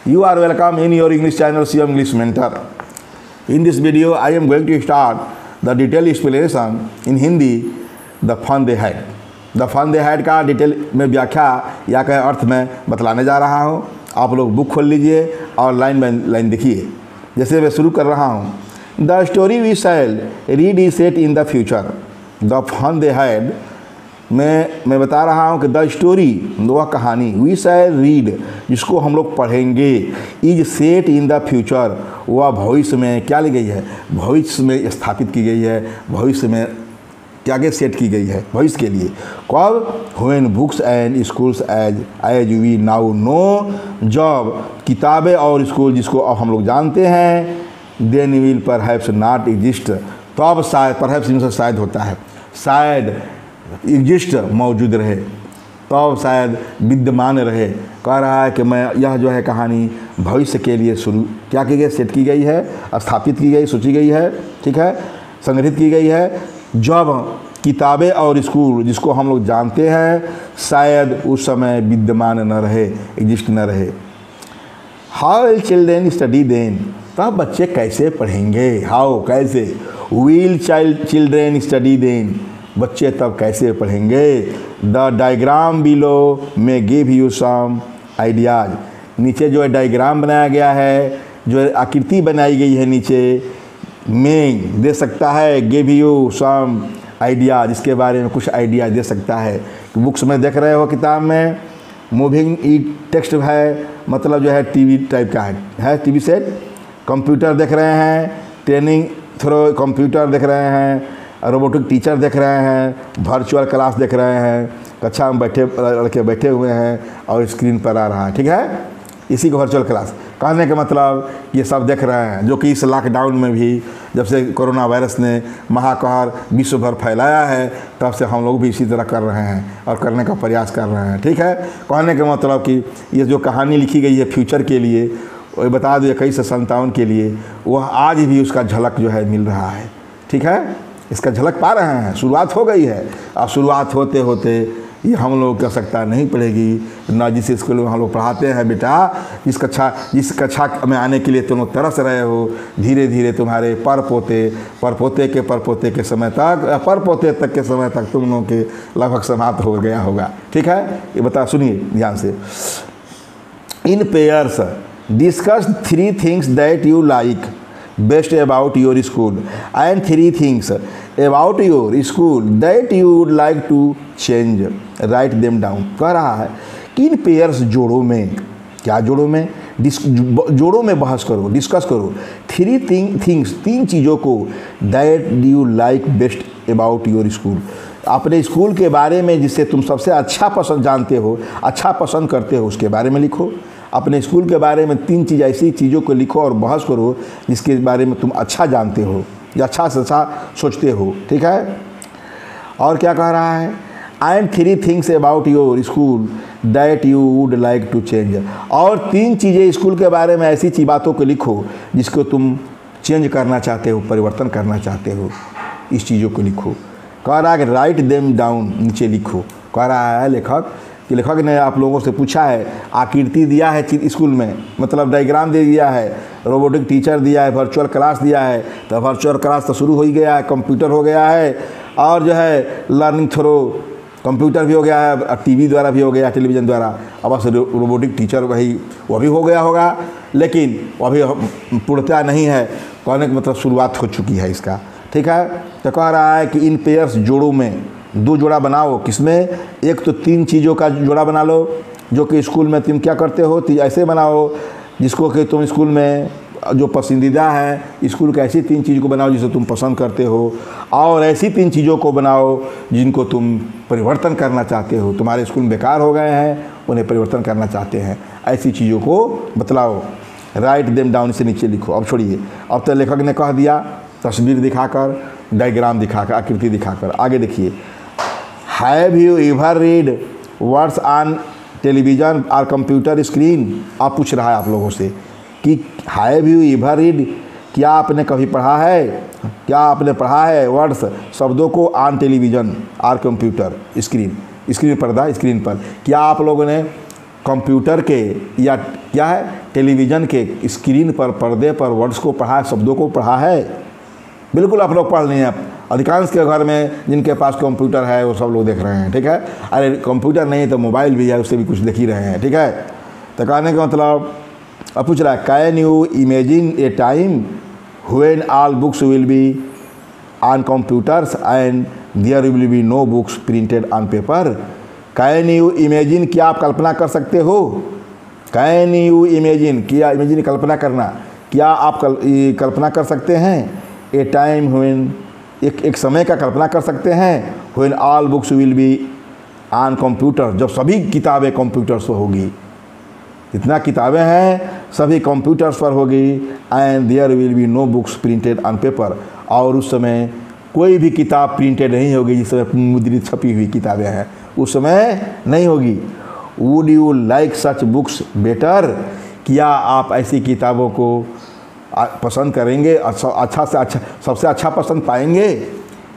You are welcome in your English channel CM English Mentor. In this video, I am going to start the detailed explanation in Hindi, the fun they had. The fun they had का detail में व्याख्या या कहे अर्थ में बतलाने जा रहा हूँ। आप लोग बुक खोल लीजिए और लाइन बाय लाइन देखिए। जैसे मैं शुरू कर रहा हूँ, the story we shall read is set in the future. The fun they had, मैं बता रहा हूँ कि द स्टोरी, वह कहानी, वी शैल रीड, जिसको हम लोग पढ़ेंगे, is set in the future, वह भविष्य में क्या ली गई है, भविष्य में स्थापित की गई है, भविष्य में क्या के सेट की गई है, भविष्य के लिए। कब? When books and schools as we now know, जब किताबें और स्कूल जिसको अब हम लोग जानते हैं, then will perhaps not exist, तब शायद, परहैप्स इनसे शायद होता है, शायद एग्जिस्ट मौजूद रहे, तब शायद विद्यमान रहे। कह रहा है कि मैं यह जो है कहानी भविष्य के लिए शुरू क्या की गई, सेट की गई है, स्थापित की गई, सोची गई है, ठीक है, संगठित की गई है, जब किताबें और स्कूल जिसको हम लोग जानते हैं शायद उस समय विद्यमान न रहे, एग्जिस्ट न रहे। How will children study then, तब बच्चे कैसे पढ़ेंगे, हाउ कैसे, विल चिल्ड्रेन स्टडी देन, बच्चे तब कैसे पढ़ेंगे। द डायग्राम बिलो में गिव यू सम आइडियाज, नीचे जो है डायग्राम बनाया गया है, जो आकृति बनाई गई है नीचे में दे सकता है, गिव यू सम आइडियाज, इसके बारे में कुछ आइडिया दे सकता है। बुक्स में देख रहे हो, किताब में मूविंग ई टेक्स्ट है, मतलब जो है टीवी टाइप का है टीवी सेट। कंप्यूटर देख रहे हैं, ट्रेनिंग थ्रो कंप्यूटर देख रहे हैं, रोबोटिक टीचर देख रहे हैं, वर्चुअल क्लास देख रहे हैं, कक्षा में बैठे लड़के बैठे हुए हैं और स्क्रीन पर आ रहा है, ठीक है, इसी को वर्चुअल क्लास कहने का मतलब ये सब देख रहे हैं, जो कि इस लॉकडाउन में भी जब से कोरोना वायरस ने महाकहर विश्व भर फैलाया है, तब से हम लोग भी इसी तरह कर रहे हैं और करने का प्रयास कर रहे हैं, ठीक है। कहने का मतलब कि ये जो कहानी लिखी गई है फ्यूचर के लिए, वो बता दो 2157 के लिए, वह आज भी उसका झलक जो है मिल रहा है, ठीक है, इसका झलक पा रहे हैं। शुरुआत हो गई है, अब शुरुआत होते होते ये हम लोग की आवश्यकता नहीं पड़ेगी ना, जिस स्कूल में हम लोग पढ़ाते हैं बेटा, जिस कक्षा में आने के लिए तुम लोग तरस रहे हो, धीरे धीरे तुम्हारे परपोते के समय तक, परपोते तक के समय तक तुम लोगों के लगभग समाप्त हो गया होगा, ठीक है। ये बता, सुनिए ध्यान से। In pairs discuss 3 things that you like best about your school and 3 things about your school that you would like to change, write them down. कह रहा है कि इन पेयर्स, जोड़ों में, क्या जोड़ों में, जोड़ों में बहस करो, डिस्कस करो 3 थिंग्स, 3 चीज़ों को, that you like best about your school, अपने स्कूल के बारे में जिससे तुम सबसे अच्छा पसंद जानते हो, अच्छा पसंद करते हो, उसके बारे में लिखो। अपने स्कूल के बारे में 3 चीज़, ऐसी चीज़ों को लिखो और बहस करो जिसके बारे में तुम अच्छा जानते हो या अच्छा से अच्छा सोचते हो, ठीक है। और क्या कह रहा है, and 3 things about your school that you would like to change, और 3 चीज़ें स्कूल के बारे में ऐसी बातों को लिखो जिसको तुम चेंज करना चाहते हो, परिवर्तन करना चाहते हो, इस चीज़ों को लिखो। कह रहा है कि राइट देम डाउन, नीचे लिखो। कह रहा है लेखक कि लेखक ने आप लोगों से पूछा है, आकृति दिया है स्कूल में, मतलब डायग्राम दे दिया है, रोबोटिक टीचर दिया है, वर्चुअल क्लास दिया है, तो वर्चुअल क्लास तो शुरू हो ही गया है, कंप्यूटर हो गया है, और जो है लर्निंग थ्रो कंप्यूटर भी हो गया है, टीवी द्वारा भी हो गया, टेलीविज़न द्वारा, अब बस रोबोटिक टीचर वह भी हो गया होगा, लेकिन वह भी पूर्णतः नहीं है। कहने का मतलब शुरुआत हो चुकी है इसका, ठीक है। तो कह रहा है कि इन पेयर्स, जोड़ों में 2 जोड़ा बनाओ, किसमें, एक तो 3 चीज़ों का जोड़ा बना लो, जो कि स्कूल में तुम क्या करते हो, ऐसे बनाओ जिसको कि तुम स्कूल में जो पसंदीदा है, स्कूल की ऐसी 3 चीज़ को बनाओ जिसे तुम पसंद करते हो, और ऐसी 3 चीज़ों को बनाओ जिनको तुम परिवर्तन करना चाहते हो, तुम्हारे स्कूल में बेकार हो गए हैं, उन्हें परिवर्तन करना चाहते हैं, ऐसी चीज़ों को बतलाओ, राइट देम डाउन, से नीचे लिखो। अब छोड़िए, अब तो लेखक ने कह दिया तस्वीर दिखाकर, डायग्राम दिखाकर, आकृति दिखाकर। आगे देखिए, have you ever read words on television और कंप्यूटर स्क्रीन, आप पूछ रहा है आप लोगों से कि हैव यू एवर रीड, क्या आपने कभी पढ़ा है, क्या आपने पढ़ा है वर्ड्स, शब्दों को, ऑन टेलीविज़न और कंप्यूटर स्क्रीन, स्क्रीन पर्दा, स्क्रीन पर, क्या आप लोगों ने कंप्यूटर के या क्या है टेलीविज़न के स्क्रीन पर पर्दे पर वर्ड्स को पढ़ा, शब्दों को पढ़ा है? बिल्कुल आप लोग पढ़ नहीं हैं। अधिकांश के घर में जिनके पास कंप्यूटर है वो सब लोग देख रहे हैं, ठीक है। अरे कंप्यूटर नहीं तो मोबाइल भी है, उससे भी कुछ देख ही रहे हैं, ठीक है। तो कहने का मतलब अब पूछ रहा है can you imagine a time when all books will be on computers and there will be no books printed on paper. Can you imagine, क्या आप कल्पना कर सकते हो? कैन यू इमेजिन, क्या इमेजिन कल्पना करना, क्या आप कल्पना कर सकते हैं? ए टाइम व्हेन, एक समय का कल्पना कर सकते हैं when all books will be on computer, जब सभी किताबें कंप्यूटर्स पर होगी, जितना किताबें हैं सभी कंप्यूटर्स पर होगी। And there will be no books printed on paper, और उस समय कोई भी किताब प्रिंटेड नहीं होगी जिस समय मुद्रित छपी हुई किताबें हैं, उस समय नहीं होगी। Would you like such books better, क्या आप ऐसी किताबों को पसंद करेंगे? अच्छा से अच्छा, सबसे अच्छा पसंद पाएंगे?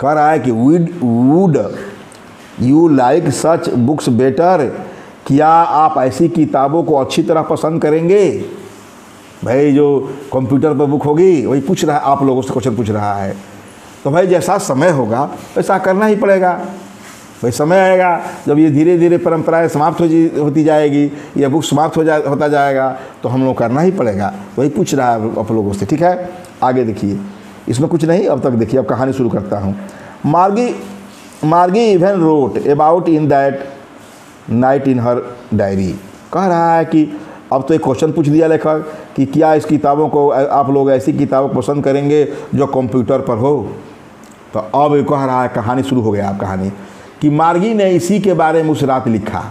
कह रहा है कि would you like such books better, क्या आप ऐसी किताबों को अच्छी तरह पसंद करेंगे? भाई जो कंप्यूटर पर बुक होगी वही पूछ रहा है, आप लोगों से क्वेश्चन पूछ रहा है। तो भाई जैसा समय होगा वैसा करना ही पड़ेगा। भाई समय आएगा जब ये धीरे धीरे परंपराएं समाप्त होती जाएगी, ये बुक समाप्त होता जाएगा, तो हम लोग करना ही पड़ेगा। वही पूछ रहा है आप लोगों से, ठीक है। आगे देखिए, इसमें कुछ नहीं, अब तक देखिए, अब कहानी शुरू करता हूँ। मार्गी even wrote about in that night in her diary. कह रहा है कि अब तो एक क्वेश्चन पूछ दिया लेखक कि क्या इस किताबों को आप लोग ऐसी किताबों पसंद करेंगे जो कंप्यूटर पर हो। तो अब कह रहा है, कहानी शुरू हो गया। अब कहानी कि मार्गी ने इसी के बारे में उस रात लिखा।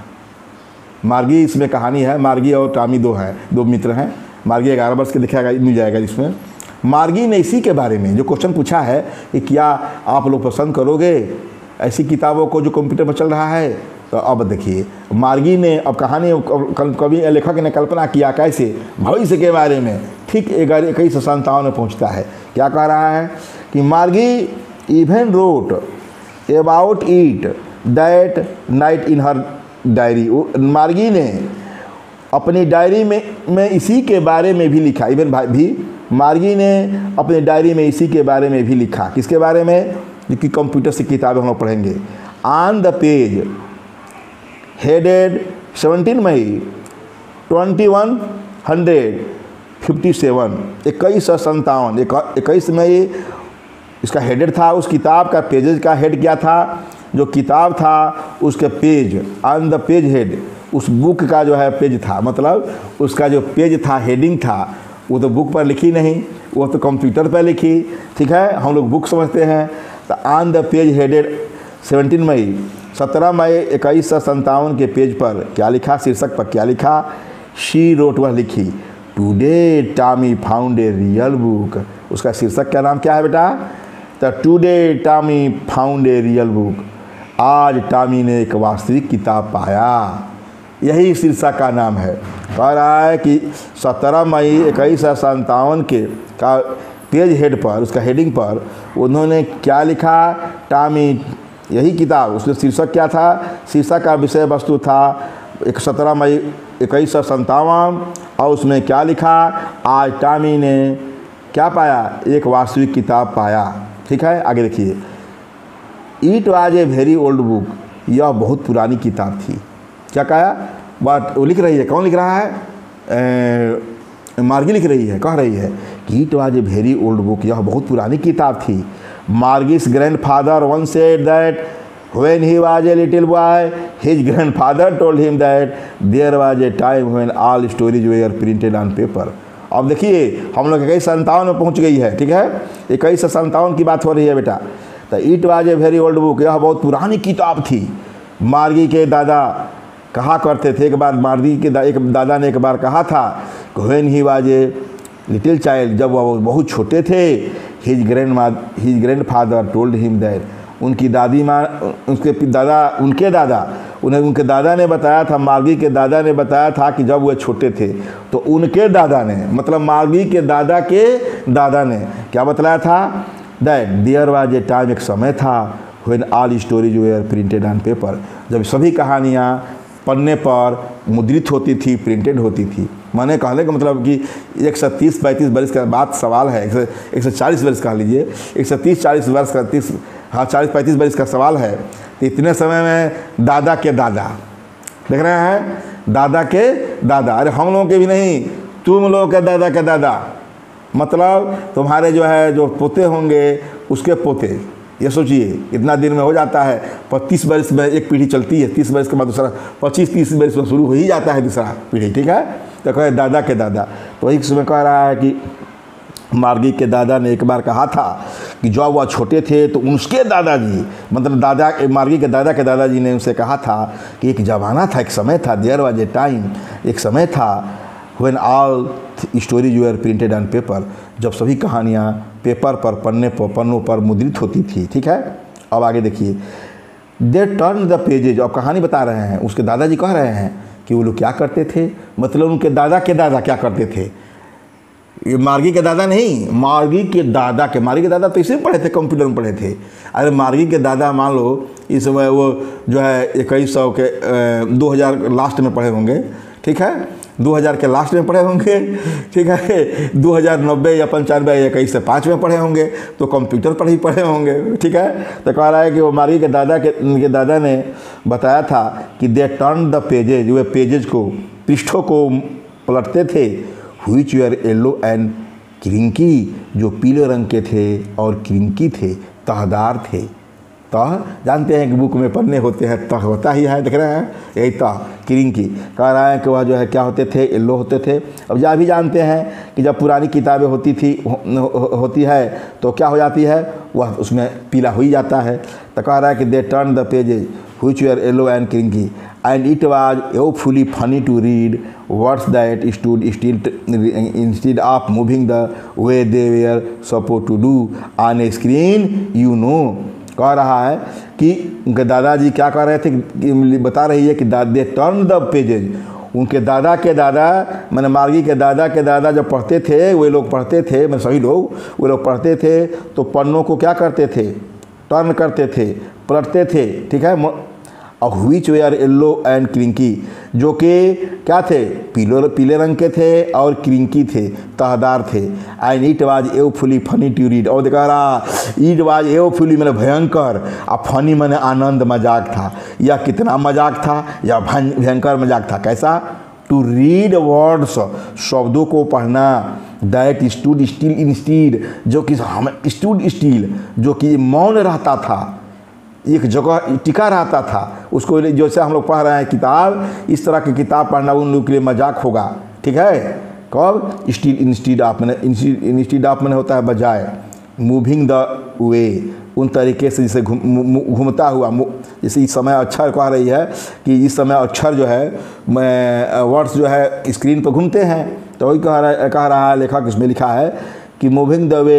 मार्गी इसमें कहानी है, मार्गी और टॉमी दो मित्र हैं। मार्गी 11 वर्ष के दिखाएगा, मिल जाएगा जिसमें। मार्गी ने इसी के बारे में जो क्वेश्चन पूछा है कि क्या आप लोग पसंद करोगे ऐसी किताबों को जो कंप्यूटर पर चल रहा है। तो अब देखिए, मार्गी ने, अब कहानी कवि लेखक ने कल्पना किया कैसे, भविष्य के बारे में। ठीक 2157 में पहुँचता है। क्या कह रहा है कि मार्गी even wrote about it that night in her diary. मार्गी ने अपनी डायरी में इसी के बारे में भी लिखा। इवन भी मार्गी ने अपनी डायरी में इसी के बारे में भी लिखा। किसके बारे में? कि कंप्यूटर से किताबें हम लोग पढ़ेंगे। ऑन द पेज हेडेड 17 मई 2157, 21 मई इसका हेडेड था। उस किताब का पेजेज का हेड क्या था? जो किताब था उसके page, on the page head, उस बुक का जो है पेज था, मतलब उसका जो पेज था, हेडिंग था, वो तो बुक पर लिखी नहीं, वो तो कंप्यूटर पर लिखी। ठीक है, हम लोग बुक समझते हैं। तो ऑन द पेज हेडेड 17 मई 2157 के पेज पर क्या लिखा? शीर्षक पर क्या लिखा? शी रोट, वह लिखी, today Tommy found a real book. उसका शीर्षक का नाम क्या है बेटा? तो today Tommy found a real book, आज टॉमी ने एक वास्तविक किताब पाया। यही शीर्षक का नाम है। कह रहा है कि 17 मई 2157 के का पेज हेड पर, उसका हेडिंग पर उन्होंने क्या लिखा? टॉमी, यही किताब। उसका शीर्षक क्या था? शीर्षक का विषय वस्तु था 17 मई 2157, और उसमें क्या लिखा? आज टॉमी ने क्या पाया? एक वास्तविक किताब पाया। ठीक है, आगे देखिए। It was a very old book, यह बहुत पुरानी किताब थी। क्या कहा? बात वो लिख रही है, कौन लिख रहा है? मार्गी लिख रही है, कह रही है कि it was a very old book, यह बहुत पुरानी किताब थी। मार्गी's grandfather once said that when he was a little boy, his grandfather told him that there was a time when all stories were printed on paper. अब देखिए, हम लोग 2157 में पहुंच गई है। ठीक है, 2157 की बात हो रही है बेटा। तो it was a very old book, यह बहुत पुरानी किताब थी। मार्गी के दादा कहा करते थे, एक बार मार्गी के एक दादा ने एक बार कहा था, when he was a little child, जब वह बहुत छोटे थे, his grandfather told him that, उनके दादा ने बताया था, मार्गी के दादा ने बताया था कि जब वह छोटे थे, तो उनके दादा ने, मतलब मार्गी के दादा ने क्या बतलाया था? That there was a time, एक समय था, when all stories were printed on paper, जब सभी कहानियाँ पन्ने पर मुद्रित होती थी, प्रिंटेड होती थी। मैंने कहने का मतलब कि 130-35 वर्ष का बात सवाल है, 140 वर्ष कह लीजिए, 130-40 वर्ष का 40-35 वर्ष का सवाल है। तो इतने समय में दादा के दादा, देख रहे हैं, दादा के दादा, अरे हम लोगों के भी नहीं, तुम लोगों के दादा के दादा, मतलब तुम्हारे जो है जो पोते होंगे उसके पोते। ये सोचिए इतना दिन में हो जाता है, 25 वर्ष में एक पीढ़ी चलती है, 30 वर्ष के बाद दूसरा, 25-30 वर्ष में शुरू हो ही जाता है दूसरा पीढ़ी, ठीक है। तो कहे दादा के दादा, तो वही समय कह रहा है कि मार्गी के दादा ने एक बार कहा था कि जब वह छोटे थे तो उसके दादाजी, मतलब दादा, मार्गी के दादाजी ने उनसे कहा था कि एक ज़माना था, एक समय था, देयर वाज ए टाइम, एक समय था when all stories were printed on paper, जब सभी कहानियाँ पेपर पर, पन्नों पर मुद्रित होती थी, ठीक है। अब आगे देखिए, दे टर्न द पेजेज, अब कहानी बता रहे हैं, उसके दादाजी कह रहे हैं कि वो लोग क्या करते थे, मतलब उनके दादा के दादा क्या करते थे। ये मार्गी के दादा नहीं, मार्गी के दादा तो इसे पढ़े थे, कंप्यूटर में पढ़े थे। अरे मार्गी के दादा मान लो इस समय वो जो है 2100 के 2000 लास्ट में पढ़े होंगे, ठीक है, 2000 के लास्ट में पढ़े होंगे, ठीक है, 2090 या 95 या 21 से 5 में पढ़े होंगे, तो कंप्यूटर पर ही पढ़े होंगे, ठीक है। तो कह रहा है कि वो मार्गी के दादा ने बताया था कि they turn the pages, way pages को, पृष्ठों को पलटते थे, which were yellow and crinkly, जो पीले रंग के थे और क्रिंकी थे, तहदार थे। तह जानते हैं कि बुक में पन्ने होते हैं, तह होता ही है, देख रहे हैं, यही तह, क्रिंकी। कह रहा है कि वह जो है क्या होते थे, येलो होते थे। अब यह भी जानते हैं कि जब पुरानी किताबें होती है तो क्या हो जाती है, वह उसमें पीला हो ही जाता है। तो कह रहा है कि they turn the pages which were yellow and crinkly and it was awfully funny to read words that stood still instead of moving the way they were supposed to do on a screen, you know। कह रहा है कि उनके दादाजी क्या कह रहे थे, बता रही है कि दे टर्न द पेजेज, उनके दादा के दादा, मैंने मार्गी के दादा जब पढ़ते थे, वे लोग पढ़ते थे, मैं सही लोग, वे लोग पढ़ते थे तो पन्नों को क्या करते थे, टर्न करते थे, पलटते थे, ठीक है। और which way are yellow and crinkly, जो कि क्या थे, पीले रंग के थे और क्रिंकी थे, तहदार थे। And it was awfully funny to read, और देखा रहा, इट वाज एवफुली मैंने भयंकर, और फनी मैंने आनंद, मजाक था। यह कितना मजाक था, या भयंकर मजाक था, कैसा, टू रीड वर्ड्स, शब्दों को पढ़ना, दैट स्टूड स्टिल इंस्टीड, जो कि हमें स्टूड स्टिल, जो कि मौन रहता था, एक जगह टिका रहता था, उसको जैसे हम लोग पढ़ रहे हैं किताब, इस तरह की किताब पढ़ना उन लोगों के लिए मजाक होगा, ठीक है। कब, स्टिल इंस्टीड ऑफ, मैंने इंस्टीड ऑफ मैंने होता है बजाय, मूविंग द वे, उन तरीके से जैसे घूमता हुआ, जैसे इस समय अक्षर कह रही है कि इस समय अक्षर जो है वर्ड्स जो है स्क्रीन पर घूमते हैं, तो वही कह रहा है लेखक, इसमें लिखा है कि moving the way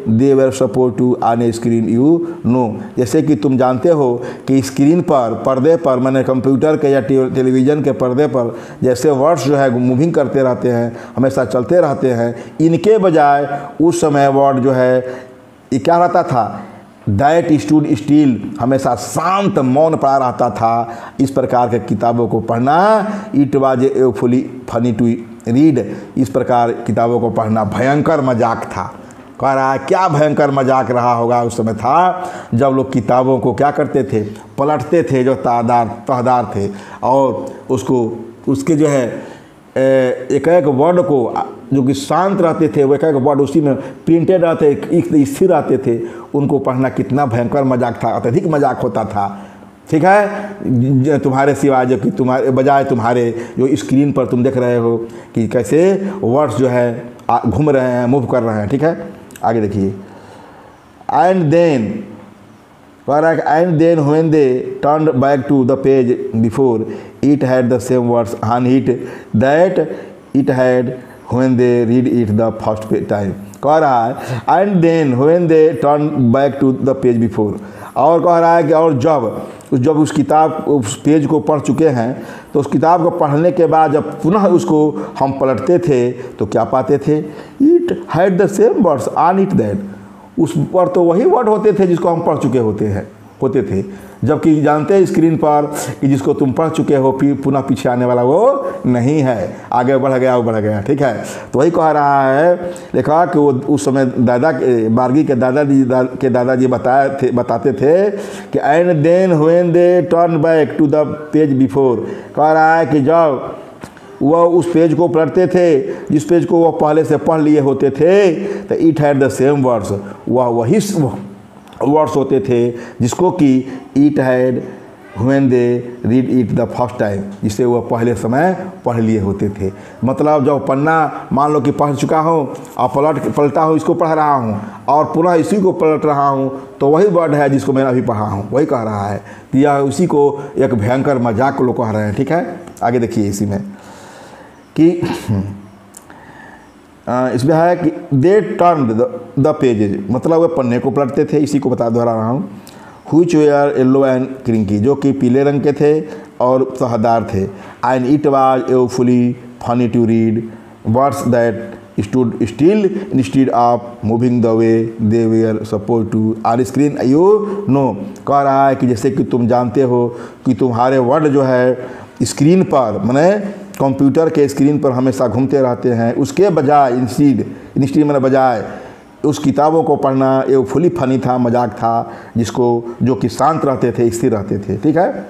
they were supposed to on a screen, you know, जैसे कि तुम जानते हो कि स्क्रीन पर, पर्दे पर, मैंने कंप्यूटर के या टेलीविज़न के पर्दे पर जैसे वर्ड्स जो है मूविंग करते रहते हैं, हमेशा चलते रहते हैं, इनके बजाय उस समय वर्ड जो है ये क्या रहता था, दैट स्टूड स्टिल, हमेशा शांत मौन पड़ा रहता था। इस प्रकार के किताबों को पढ़ना, it was awfully funny to read, इस प्रकार किताबों को पढ़ना भयंकर मजाक था। कह रहा है क्या भयंकर मजाक रहा होगा उस समय था, जब लोग किताबों को क्या करते थे, पलटते थे, जो तहदार थे, और उसके जो है एक एक वर्ड को जो कि शांत रहते थे, वो एक एक वर्ड उसी में प्रिंटेड रहते, एक स्थिर रहते थे, उनको पढ़ना कितना भयंकर मजाक था, अत्यधिक मजाक होता था, ठीक है। तुम्हारे सिवाय जो कि तुम्हारे बजाय तुम्हारे जो स्क्रीन पर तुम देख रहे हो कि कैसे वर्ड्स जो है घूम रहे हैं, मूव कर रहे हैं, ठीक है। आगे देखिए, and then and then when they turned back to the page before, it had the same words on it that it had when they read it the first time। कह रहा है and then when they turned back to the page before, और कह रहा है कि और जब उस किताब उस पेज को पढ़ चुके हैं, तो उस किताब को पढ़ने के बाद जब पुनः उसको हम पलटते थे तो क्या पाते थे, it had the same words on it that, उस पर तो वही वर्ड होते थे जिसको हम पढ़ चुके होते हैं, होते थे, जबकि जानते हैं स्क्रीन पर कि जिसको तुम पढ़ चुके हो फिर पुनः पीछे आने वाला वो नहीं है, आगे बढ़ गया वो बढ़ गया। ठीक है, तो वही कह रहा है, लिखा कि वो उस समय बार्गी के दादाजी बताते थे कि and then when they turn back to the page before, कह रहा है कि जब वह उस पेज को पढ़ते थे जिस पेज को वह पहले से पढ़ लिए होते थे, तो it had the same words, वह वही वर्ड्स होते थे जिसको कि it had when they read it the first time, जिसे वह पहले समय पढ़ लिए होते थे। मतलब जब पन्ना मान लो कि पढ़ चुका हूँ और पलटा हूँ, इसको पढ़ रहा हूँ और पुनः इसी को पलट रहा हूँ, तो वही वर्ड है जिसको मैंने अभी पढ़ा हूँ, वही कह रहा है कि यह उसी को एक भयंकर मजाक लोग कह रहे हैं। ठीक है, आगे देखिए इसी में कि इसमें है कि दे टर्न द पेजेज, मतलब वे पन्ने को पलटते थे, इसी को दोहरा रहा हूँ। Which were yellow and crinkly, जो कि पीले रंग के थे और सहदार थे। And it was awfully funny to read words that stood still instead of moving the way they were supposed to on screen. You know, कह रहा है कि जैसे कि तुम जानते हो कि तुम्हारे वर्ड जो है स्क्रीन पर, माने कंप्यूटर के स्क्रीन पर हमेशा घूमते रहते हैं, उसके बजाय इंस्टीड मैंने बजाय उस किताबों को पढ़ना ये फुली फनी था, मजाक था, जिसको जो कि शांत रहते थे, स्थिर रहते थे। ठीक है,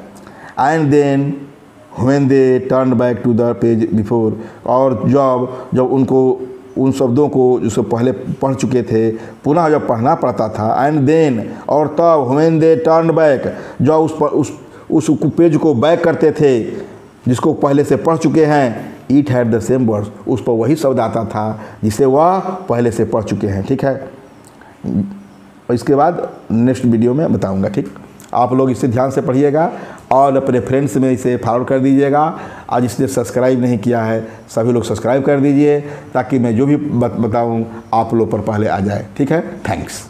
and then when they turn back to the page before, और जब उनको उन शब्दों को जो पहले पढ़ चुके थे पुनः जब पढ़ना पड़ता था, एंड देन और तब व्हेन दे टर्न बैक, जब उस पेज को बैक करते थे जिसको पहले से पढ़ चुके हैं, it had the same words, उस पर वही शब्द आता था जिसे वह पहले से पढ़ चुके हैं। ठीक है, और इसके बाद नेक्स्ट वीडियो में बताऊंगा। ठीक, आप लोग इसे ध्यान से पढ़िएगा और अपने फ्रेंड्स में इसे फॉरवर्ड कर दीजिएगा। आज जिसने सब्सक्राइब नहीं किया है सभी लोग सब्सक्राइब कर दीजिए, ताकि मैं जो भी बताऊँ आप लोग पर पहले आ जाए। ठीक है, थैंक्स।